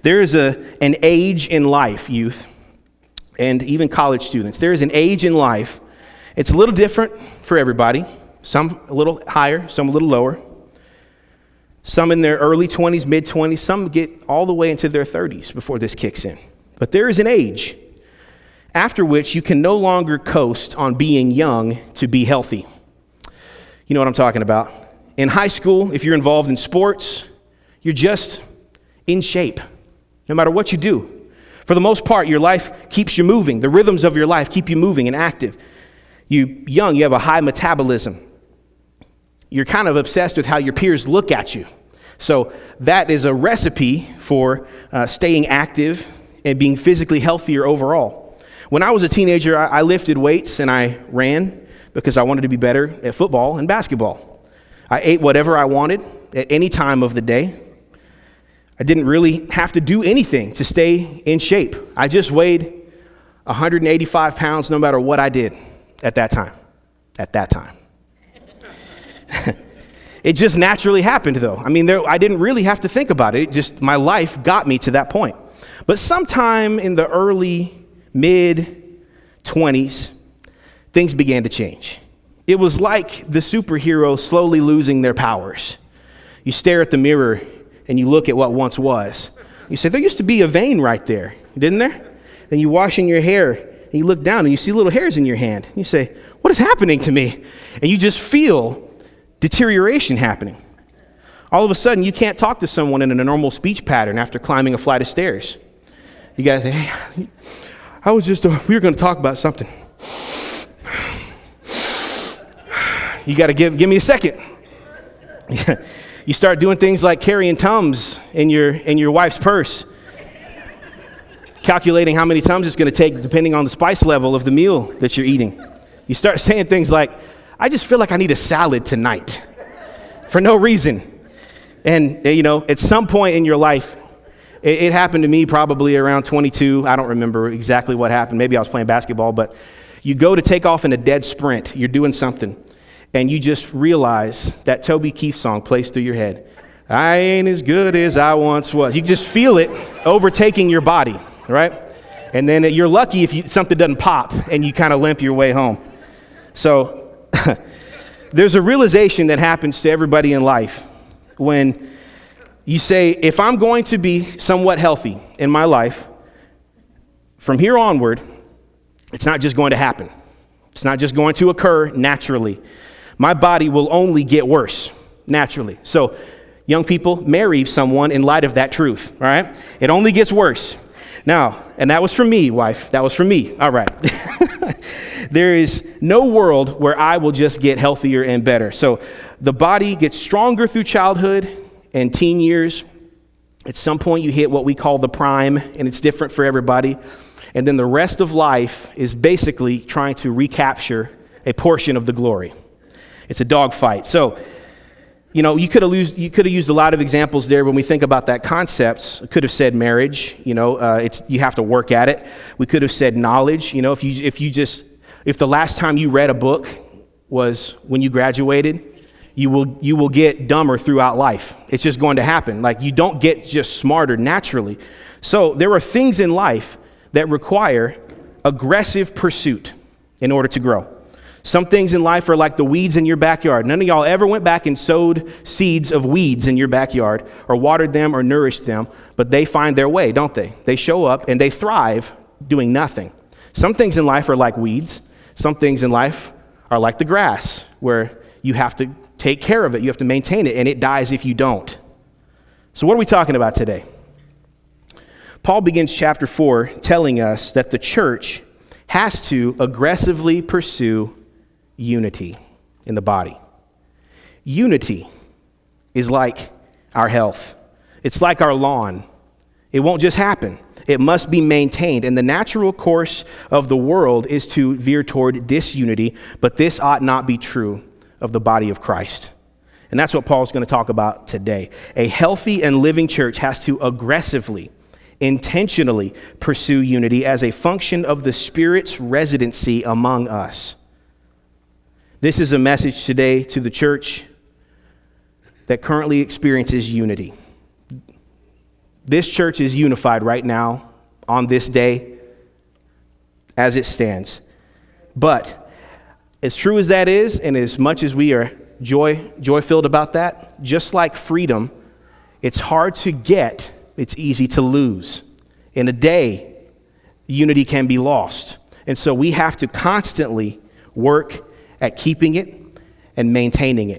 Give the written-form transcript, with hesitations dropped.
There is an age in life, youth, and even college students. There is an age in life. It's a little different for everybody. Some a little higher, some a little lower. Some in their early 20s, mid-20s. Some get all the way into their 30s before this kicks in. But there is an age after which you can no longer coast on being young to be healthy. You know what I'm talking about. In high school, if you're involved in sports, you're just in shape, no matter what you do. For the most part, your life keeps you moving. The rhythms of your life keep you moving and active. You have a high metabolism. You're kind of obsessed with how your peers look at you. So that is a recipe for staying active and being physically healthier overall. When I was a teenager, I lifted weights and I ran because I wanted to be better at football and basketball. I ate whatever I wanted at any time of the day. I didn't really have to do anything to stay in shape. I just weighed 185 pounds no matter what I did at that time. It just naturally happened, though. I mean, I didn't really have to think about it. My life got me to that point. But sometime in the early, mid-20s, things began to change. It was like the superheroes slowly losing their powers. You stare at the mirror and you look at what once was. You say, there used to be a vein right there, didn't there? Then you wash in your hair and you look down and you see little hairs in your hand. You say, what is happening to me? And you just feel deterioration happening. All of a sudden, you can't talk to someone in a normal speech pattern after climbing a flight of stairs. You gotta say, hey, we were gonna talk about something. You gotta give me a second. You start doing things like carrying Tums in your wife's purse, calculating how many Tums it's gonna take depending on the spice level of the meal that you're eating. You start saying things like, I just feel like I need a salad tonight for no reason. And, at some point in your life, it happened to me probably around 22. I don't remember exactly what happened. Maybe I was playing basketball, but you go to take off in a dead sprint. You're doing something, and you just realize that Toby Keith song plays through your head. I ain't as good as I once was. You just feel it overtaking your body, right? And then you're lucky if something doesn't pop and you kind of limp your way home. So there's a realization that happens to everybody in life when you say, if I'm going to be somewhat healthy in my life, from here onward, it's not just going to happen. It's not just going to occur naturally. My body will only get worse naturally. So young people, marry someone in light of that truth, all right? It only gets worse. Now, and that was from me, wife. That was from me. All right. There is no world where I will just get healthier and better. So the body gets stronger through childhood and teen years. At some point you hit what we call the prime, and it's different for everybody. And then the rest of life is basically trying to recapture a portion of the glory. It's a dogfight. So, you could have used a lot of examples there when we think about that concept. Could have said marriage. You have to work at it. We could have said knowledge. If the last time you read a book was when you graduated, you will get dumber throughout life. It's just going to happen. Like, you don't get just smarter naturally. So there are things in life that require aggressive pursuit in order to grow. Some things in life are like the weeds in your backyard. None of y'all ever went back and sowed seeds of weeds in your backyard or watered them or nourished them, but they find their way, don't they? They show up and they thrive doing nothing. Some things in life are like weeds. Some things in life are like the grass, where you have to take care of it. You have to maintain it, and it dies if you don't. So what are we talking about today? Paul begins chapter 4 telling us that the church has to aggressively pursue unity in the body. Unity is like our health. It's like our lawn. It won't just happen. It must be maintained. And the natural course of the world is to veer toward disunity, but this ought not be true of the body of Christ. And that's what Paul's going to talk about today. A healthy and living church has to aggressively, intentionally pursue unity as a function of the Spirit's residency among us. This is a message today to the church that currently experiences unity. This church is unified right now on this day as it stands. But as true as that is, and as much as we are joy-filled about that, just like freedom, it's hard to get, it's easy to lose. In a day, unity can be lost. And so we have to constantly work at keeping it and maintaining it.